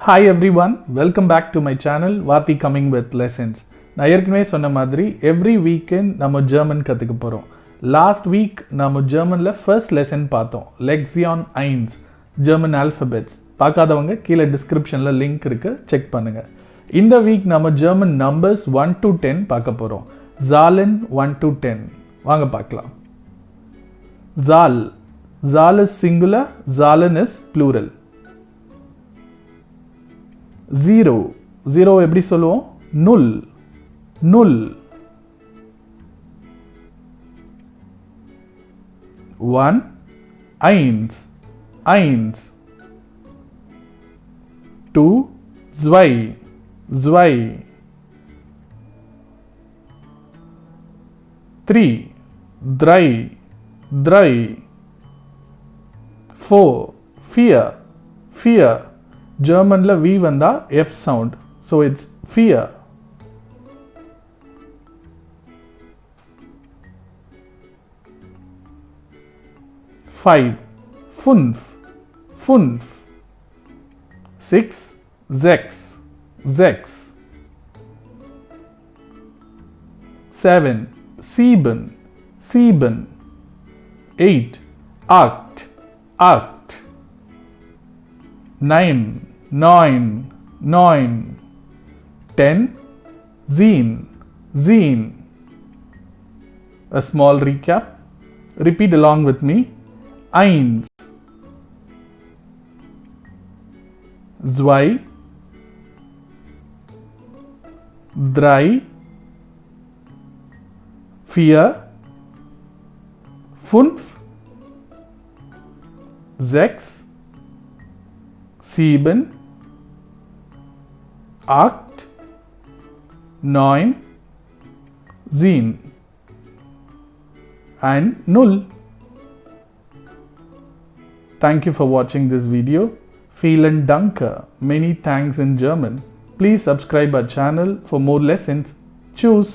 Hi everyone, welcome back to my channel Vati coming with lessons. நான் ஏற்கனவே சொன்ன மாதிரி every weekend நம்ம ஜெர்மன் கத்துக்க போறோம். Last week நம்ம ஜெர்மன்ல first lesson பார்த்தோம். Lexion eins German alphabets. பார்க்காதவங்க கீழ descriptionல link இருக்கு, செக் பண்ணுங்க. இந்த week நம்ம ஜெர்மன் numbers 1 to 10 பார்க்க போறோம். zahlen 1 to 10. வாங்க பார்க்கலாம். Zahl is singular, zahlen is plural. Zero எப்படி சொல்லுவோம்? Null. 1 eins 2 zwei 3 drei 4 vier Germanல V வந்தா F sound, so it's vier. 5 fünf 6 sechs 7 sieben 8 acht 9 10 zehn. A small recap. Repeat along with me. Eins, zwei, drei, vier, fünf, sechs, sieben, acht, neun, zehn and Null. Thank you for watching this video. Vielen Danke. Many thanks in German. Please subscribe our channel for more lessons. Tschüss.